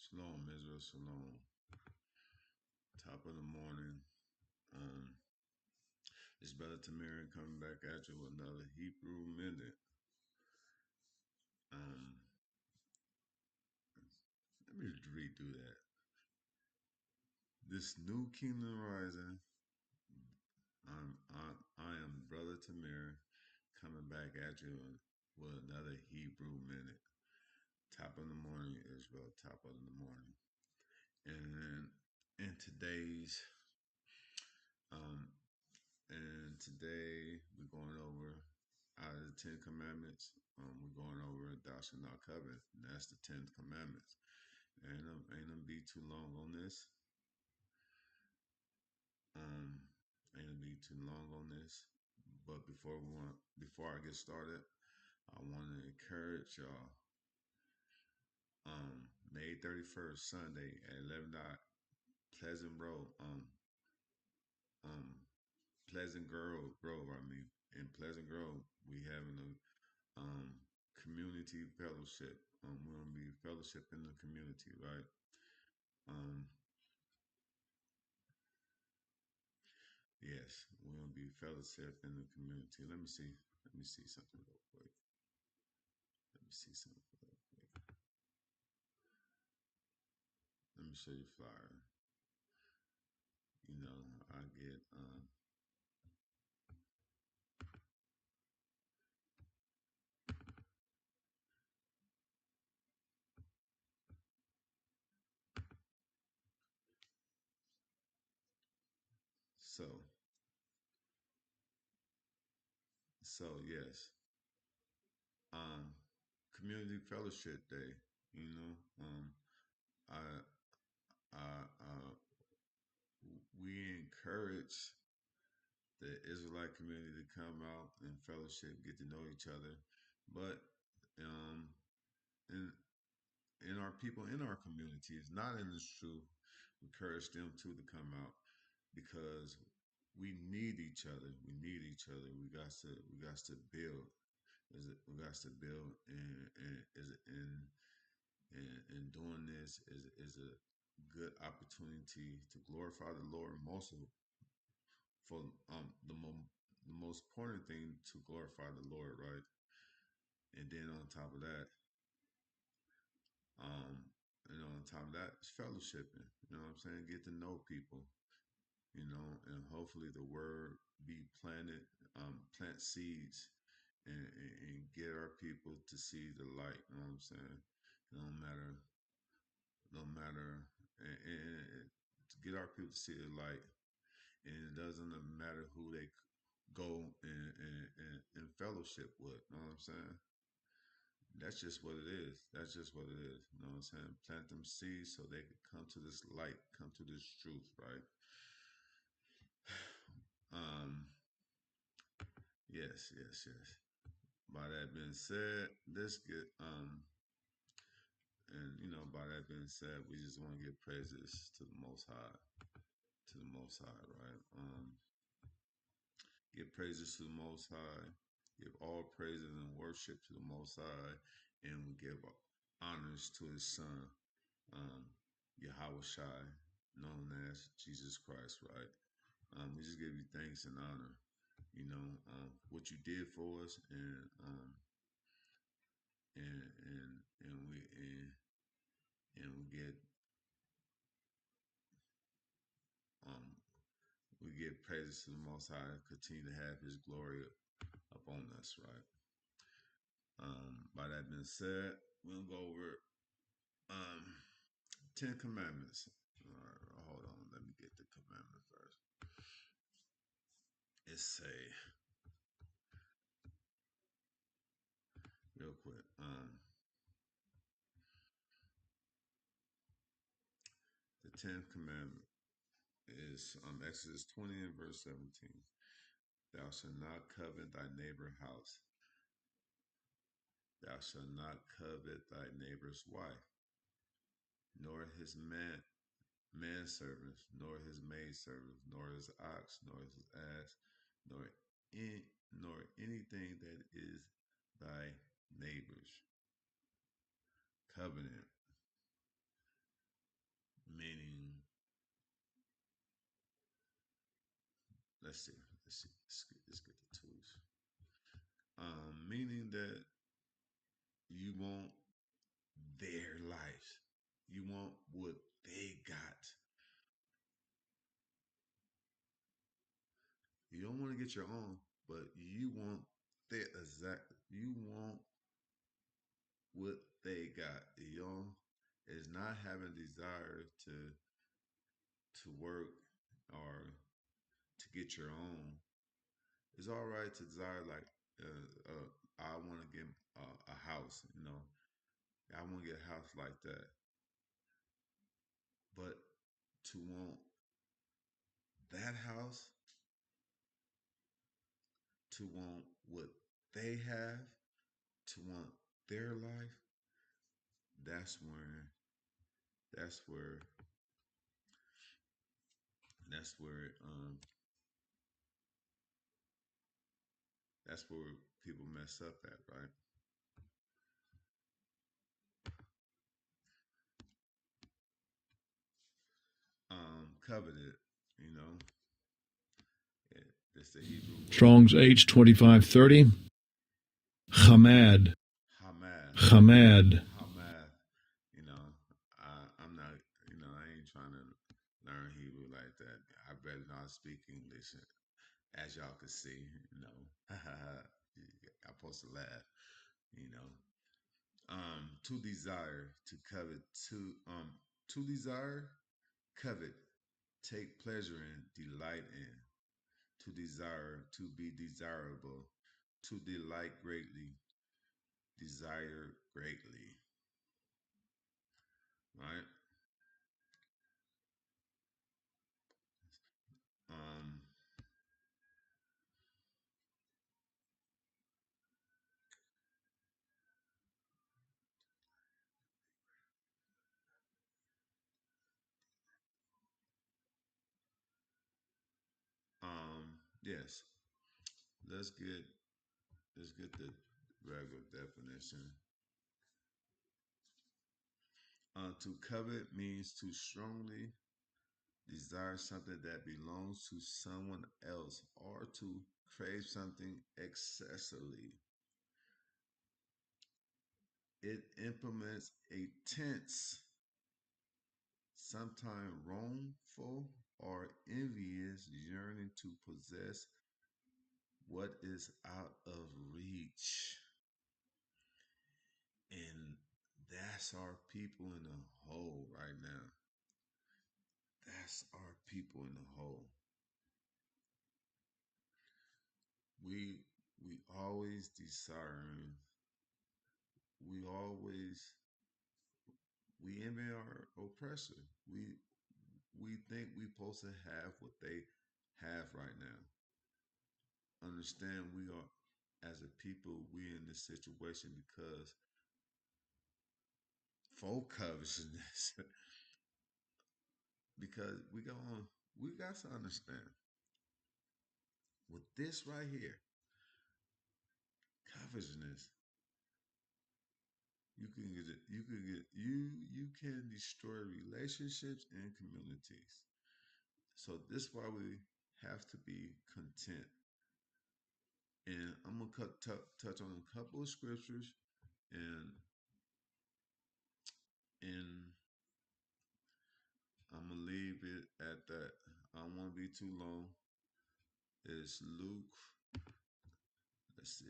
Shalom, Israel, shalom. Top of the morning. Um, it's Brother Tamir coming back at you with another Hebrew minute. Um, Let me redo that. This new kingdom rising. I am Brother Tamir coming back at you with another Hebrew minute. Top of the morning, Israel. Top of the morning. And in today's um And today we're going over out of the Ten Commandments. We're going over Thou shalt not covet. And that's the 10th Commandments. Ain't gonna be too long on this. Um, ain't gonna be too long on this. But before I get started, I want to encourage y'all. May 31st, Sunday at 11 dot Pleasant Road. Um, Pleasant Grove. I mean, in Pleasant Grove, we having a community fellowship. We're gonna be fellowship in the community, right? Um, yes, we're gonna be fellowship in the community. Let me see. Let me see something real quick. Let me see something real quick. Let me show you flyer. You know, I get so yes. Um, Community fellowship day. You know, I I we encourage the Israelite community to come out and fellowship, get to know each other. But um, in our people in our communities, not in this truth, encourage them too to come out because we need each other. We need each other. We got to build. We got to build, and doing this is a good opportunity to glorify the Lord. Most of for the most important thing to glorify the Lord, right? And then on top of that, um, on top of that, it's fellowshipping. You know what I'm saying? Get to know people. And hopefully the word be planted, plant seeds, and get our people to see the light. You know what I'm saying? No matter, no matter, and to get our people to see the light. And it doesn't matter who they go and fellowship with. You know what I'm saying? That's just what it is. That's just what it is. You know what I'm saying? Plant them seeds so they can come to this light, come to this truth, right? Um, yes. By that being said, let's get and by that being said, we just want to give praises to the Most High, right? Give praises to the Most High, give all praises and worship to the Most High, and we give honors to His Son, um, Yahweh Shai, known as Jesus Christ, right? We just give you thanks and honor, what you did for us, and we get um we give praises to the Most High, and continue to have His glory upon us, right? By that being said, we'll go over um 10 Commandments. All right, hold on, let me get the commandment first. It say real quick. The 10th commandment is Exodus 20 and verse 17. Thou shalt not covet thy neighbor's house. Thou shalt not covet thy neighbor's wife, nor his manservants, nor his maidservants, nor his ox, nor his ass, nor nor anything that is thy neighbor's. Covenant. let's see, let's see, let's get the tools. Meaning that you want their life, you want what they got. You don't want to get your own, but you want their exact. You want what they got. You know, is not having desire to work or to get your own. It's all right to desire like I want to get a house. You know, I want to get a house like that. But to want that house, to want what they have, to want their life, that's where that's where that's where that's where people mess up at, right? Coveted, you know, it, it's the Hebrew word Strong's H2530. Hamad. Hamad. Hamad. Hamad. You know, I'm not. You know, I ain't trying to learn Hebrew like that. I better not speak English, as y'all can see. You know, I'm supposed to laugh. You know, to desire, to covet, to desire, covet, take pleasure in, delight in, to desire, to be desirable, to delight greatly, desire greatly, right? Um, yes. Let's get let's get the regular definition. To covet means to strongly desire something that belongs to someone else or to crave something excessively. It implements a tense, sometimes wrongful or envious yearning to possess what is out of reach. And that's our people in the hole right now. That's our people in the hole. We we always desiring. We always we envy our oppressor. We think we supposed to have what they have right now. Understand we are as a people we in this situation because for covetousness. Because we got to understand with this right here, covetousness, you can destroy relationships and communities. So this is why we have to be content. And I'm gonna touch on a couple of scriptures, and and I'm gonna leave it at that. I don't want to be too long. It's Luke. Let's see,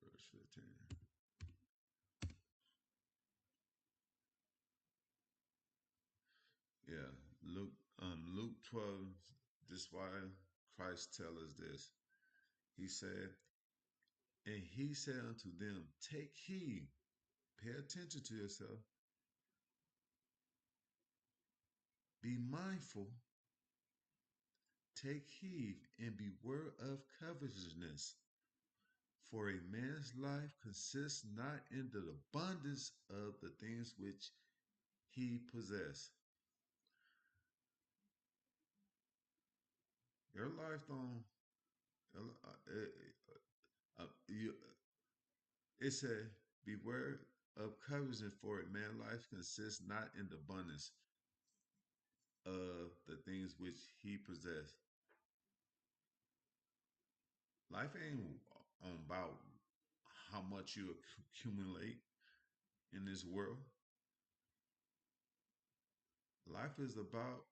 verse 15. Yeah, Luke 12. This is why Christ tell us this. He said, and he said unto them, take heed, pay attention to yourself, be mindful, take heed, and beware of covetousness. For a man's life consists not in the abundance of the things which he possess. Your life don't. You, It said, beware of covetousness, for a man life consists not in the abundance of the things which he possessed. Life ain't about how much you accumulate in this world. Life is about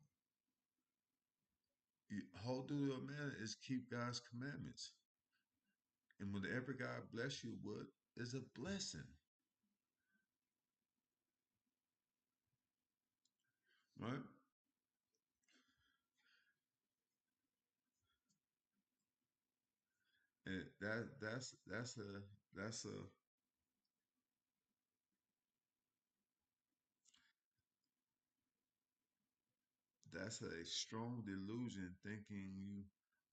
whole duty of man is keep God's commandments. And whatever God bless you with is a blessing, right? And that's a that's a strong delusion thinking you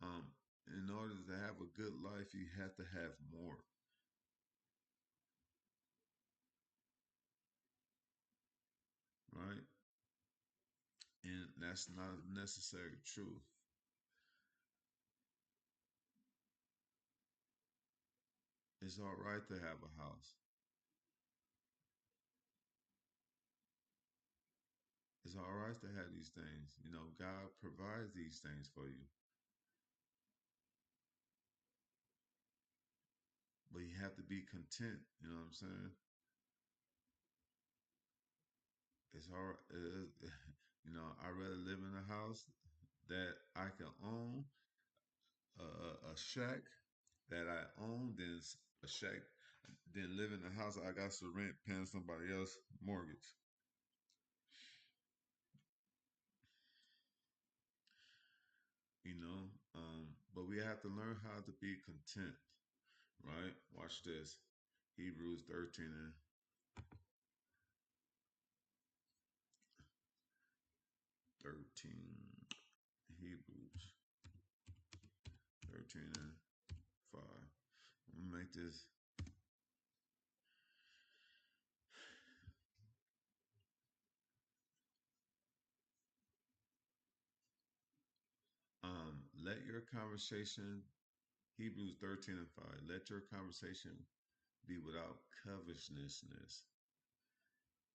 um in order to have a good life you have to have more, right? And that's not necessarily true. It's all right to have a house. It's all right to have these things. You know, God provides these things for you. But you have to be content, you know what I'm saying? It's hard. You know, I'd rather live in a house that I can own, a shack that I own, than a shack, than live in a house I got to rent, paying somebody else mortgage. You know, but we have to learn how to be content, right? Watch this, Hebrews 13 and 13. Hebrews 13 and 5. I'm gonna make this. Let your conversation, Hebrews 13 and 5, let your conversation be without covetousness,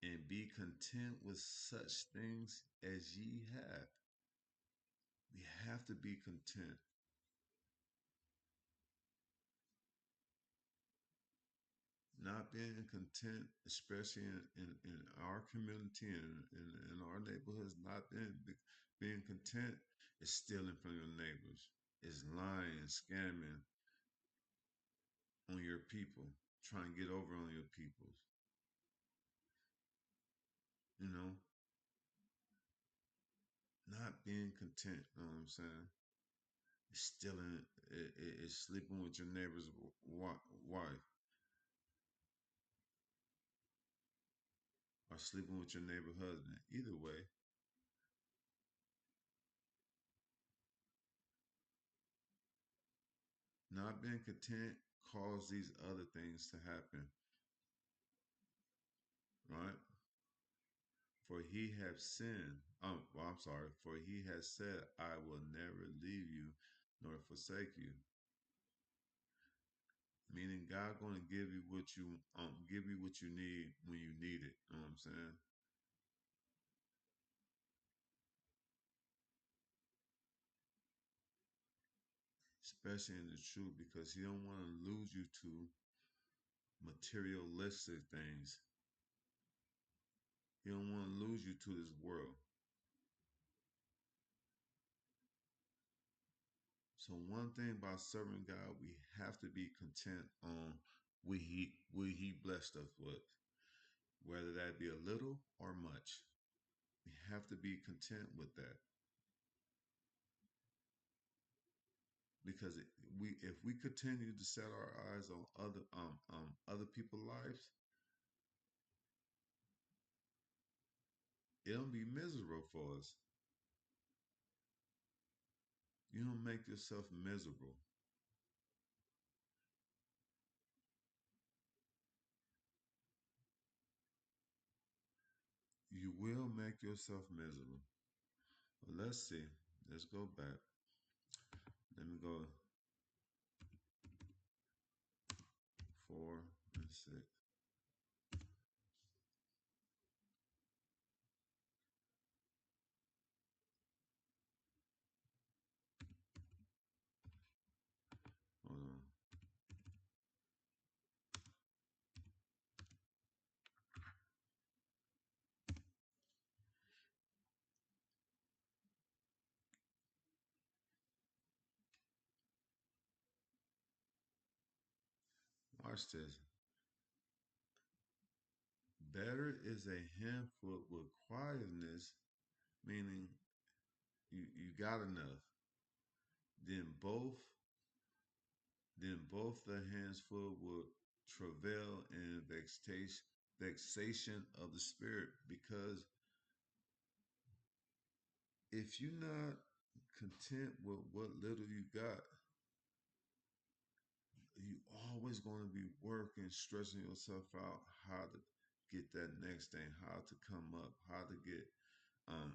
and be content with such things as ye have. We have to be content. Not being content, especially in our community and in our neighborhoods, not being content is stealing from your neighbors, is lying, scamming on your people, trying to get over on your peoples. You know, not being content. You know what I'm saying? Stealing, is sleeping with your neighbor's wife, or sleeping with your neighbor's husband. Either way, not being content cause these other things to happen, right? For he have sinned. Well, I'm sorry. For he has said, "I will never leave you, nor forsake you." Meaning, God going to give you what you need when you need it. You know what I'm saying? Especially in the truth, because He don't want to lose you to materialistic things. He don't want to lose you to this world. So one thing about serving God, we have to be content on what He blessed us with, whether that be a little or much. We have to be content with that, because we if we continue to set our eyes on other people's lives, it'll be miserable for us. You don't make yourself miserable. You will make yourself miserable. Well, let's see. Let's go back. Let me go 4 and 6. Hold on. Watch this. Better is a handful with quietness, meaning you got enough, than both the hands full with travail and vexation of the spirit. Because if you're not content with what little you got, you always going to be working, stressing yourself out how to get that next thing, how to come up, how to get um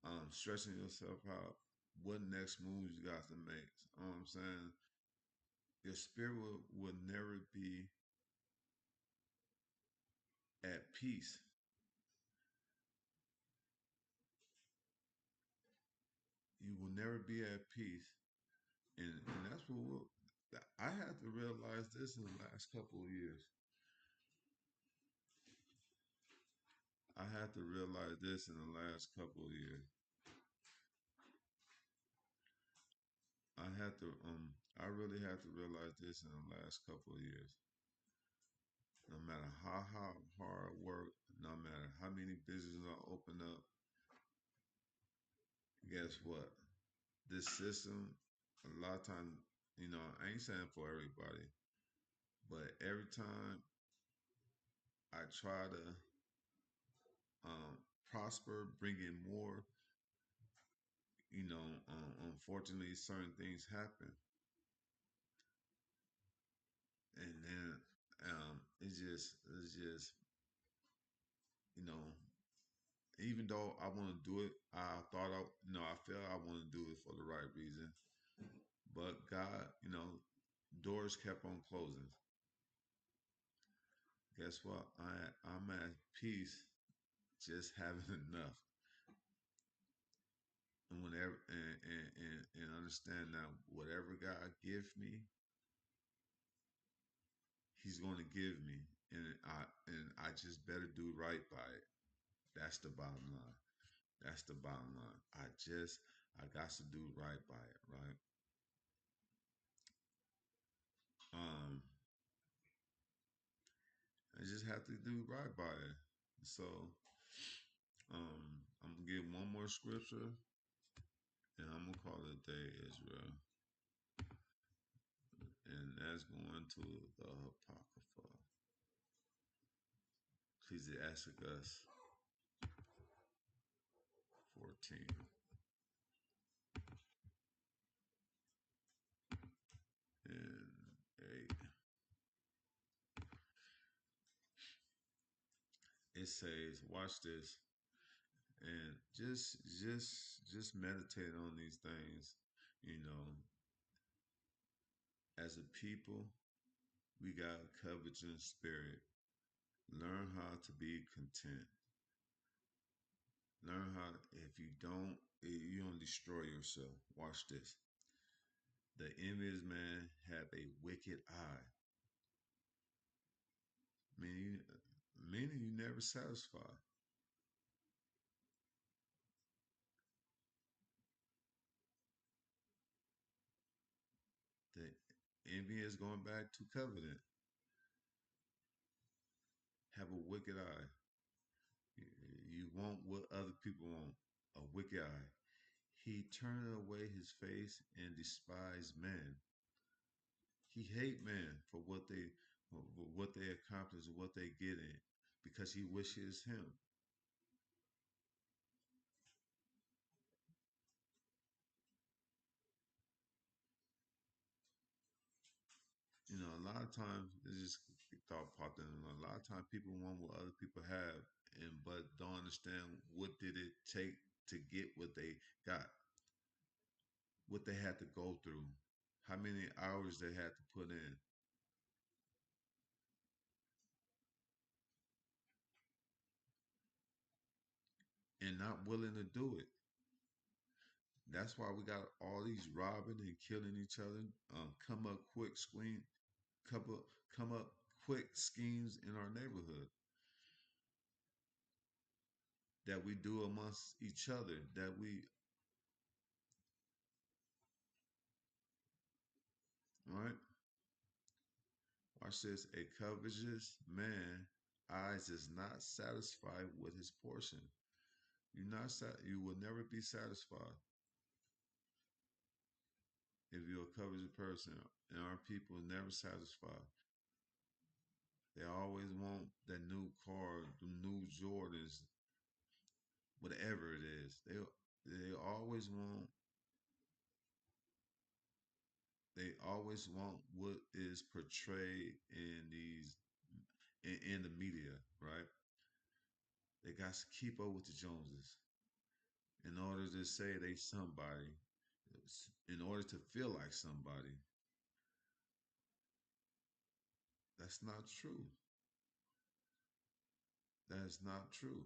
um stressing yourself out. What next moves you got to make? You know what I'm saying? Your spirit will never be at peace. You will never be at peace, and that's what I had to realize this in the last couple of years. I had to realize this in the last couple of years. I really had to realize this in the last couple of years. No matter how hard work, no matter how many businesses I open up, guess what? This system, a lot of times, I ain't saying for everybody, but every time I try to prosper, bring in more, unfortunately, certain things happen, and then it's just, you know, even though I want to do it, I feel I want to do it for the right reason, but God, doors kept on closing. Guess what? I'm at peace, just having enough, and whenever and understand that whatever God gives me, He's going to give me, and I just better do right by it. That's the bottom line. That's the bottom line. I got to do right by it, right? Um, I just have to do right by it. So, I'm gonna give one more scripture, and I'm gonna call it a day, Israel, and that's going to the Apocrypha, Ecclesiasticus 14 and 8. It says, "Watch this, and just meditate on these things. You know, as a people, we got a coveting spirit. Learn how to be content. Learn how. If you don't, you don't destroy yourself. Watch this. The envious man have a wicked eye, meaning meaning you never satisfy. The envy is going back to covenant. Have a wicked eye. You want what other people want. A wicked eye. He turned away his face and despised man. He hate man for what they accomplish, what they get in, because he wishes him. A lot of times it's just thought popped in. A lot of times people want what other people have, and but don't understand what did it take to get what they got, what they had to go through, how many hours they had to put in. and not willing to do it. That's why we got all these robbing and killing each other. Come up quick screen, come up quick schemes in our neighborhood that we do amongst each other. That we, all right. Watch this. A covetous man eyes is not satisfied with his portion. You will never be satisfied if you're a covetous person. And our people never satisfied. They always want that new car, the new Jordans, whatever it is. They always want what is portrayed in in the media, right? They got to keep up with the Joneses in order to say they somebody, in order to feel like somebody. That's not true. That is not true.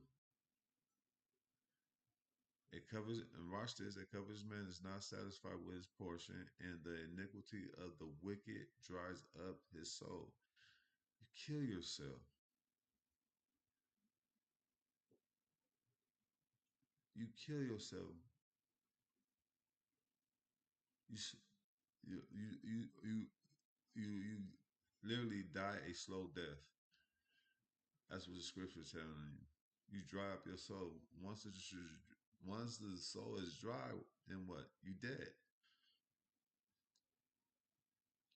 It covers, and watch this, a covetous man is not satisfied with his portion, and the iniquity of the wicked dries up his soul. You kill yourself. You kill yourself. You you you literally die a slow death. That's what the scripture is telling you. You dry up your soul. Once the soul is dry, then what? You dead.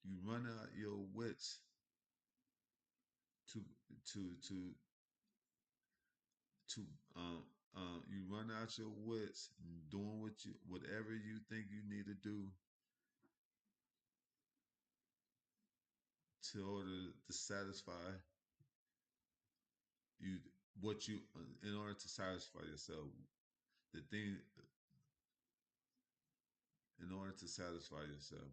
You run out your wits to to to to you run out your wits doing whatever you think you need to do to order to satisfy you what you in order to satisfy yourself the thing in order to satisfy yourself.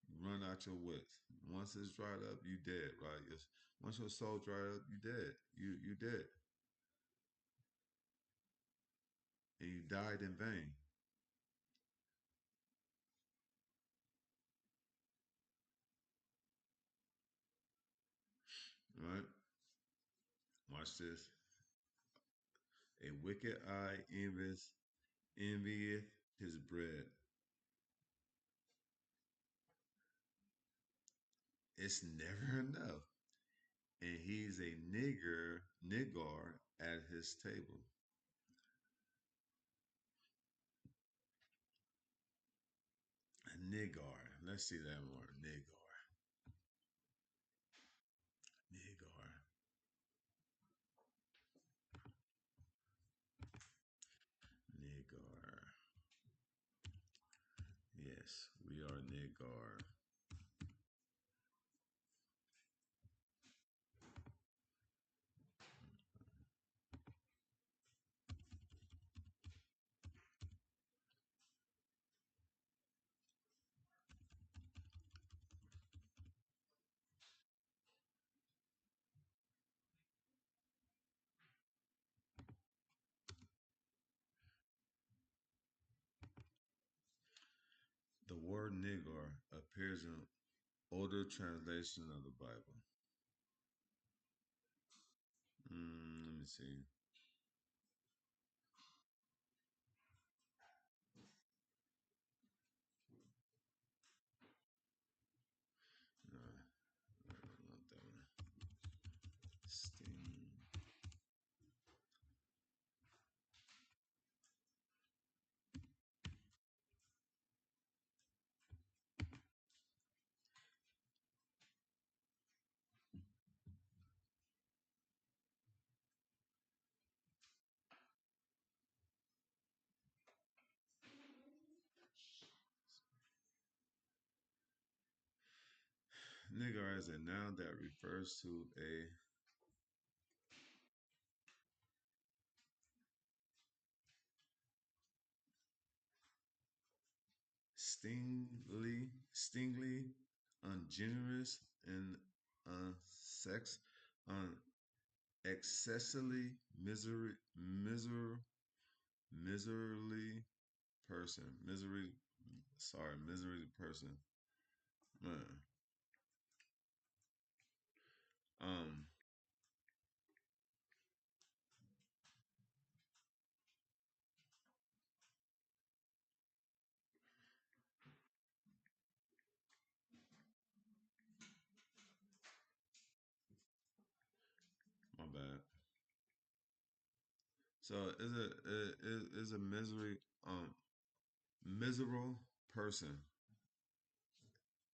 You run out your wits. Once it's dried up, you dead, right? Once your soul dried up, you dead. You dead, and you died in vain, right? Watch this. A wicked eye envieth his bread. It's never enough, and he's a nigger at his table. A niggar. Let's see that word. Niggar. Niggar. Niggar. Yes, we are niggar. The word niggar appears in older translation of the Bible. Let me see. No, not that one. Sting. Niggar is a noun that refers to a stingly, ungenerous, and sex, un, excessively miserly person, misery person. Man, um, my bad. So is a miserable person.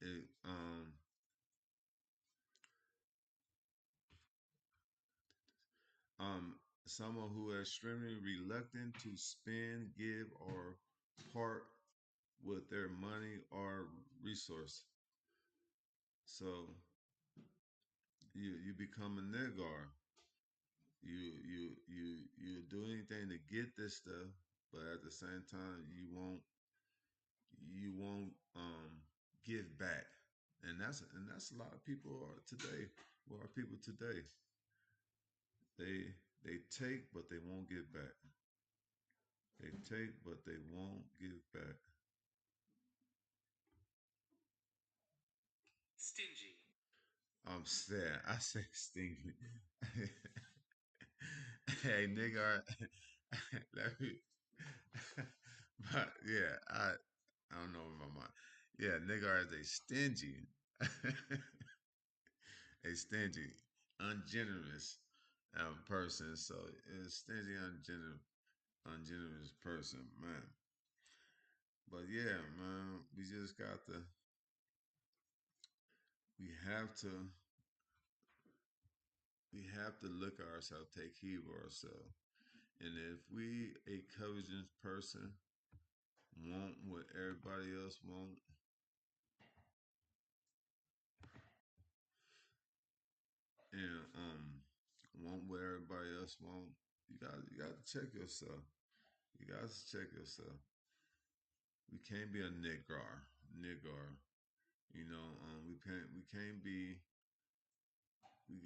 It someone who is extremely reluctant to spend, give, or part with their money or resource. So you become a negar. You do anything to get this stuff, but at the same time you won't give back. And that's a lot of people are today. Well, are people today. They take but they won't give back. They take but they won't give back. Stingy. I'm sad. I say stingy. Hey nigga, let me. But yeah, I don't know in my mind. Yeah, nigga is a stingy, a stingy, ungenerous person. So a stingy, ungenerous person, man. But yeah, man, we have to, we have to look at ourselves, take heed of ourselves, and if we a covetous person want what everybody else want, and want what everybody else want, you got to check yourself. You got to check yourself. We can't be a nigger. We can't be.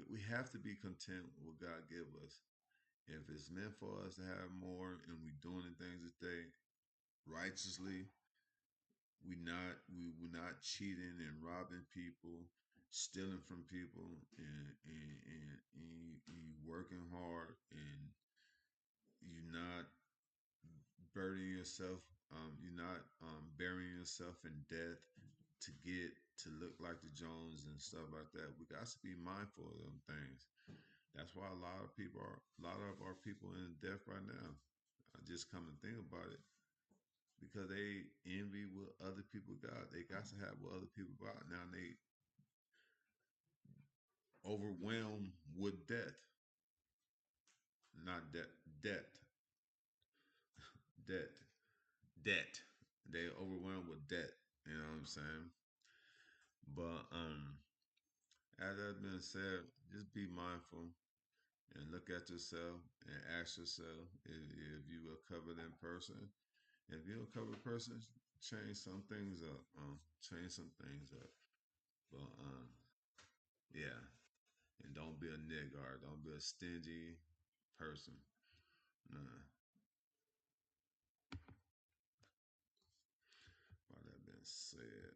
We have to be content with what God give us. If it's meant for us to have more, and we doing the things today righteously, we're not cheating and robbing people, stealing from people, and you working hard, and you're not burdening yourself. You're not burying yourself in debt to get to look like the Jones and stuff like that. We got to be mindful of them things. That's why a lot of our people in death right now. I just come and think about it because they envy what other people got. They got to have what other people got. Now they overwhelmed with death, not debt, debt, debt. They overwhelmed with debt. You know what I'm saying? But as that's been said, just be mindful and look at yourself and ask yourself if you a covenant person. If you're a covenant person, change some things up. Change some things up. But yeah, and don't be a nigger. Don't be a stingy person. Nah. By that being said,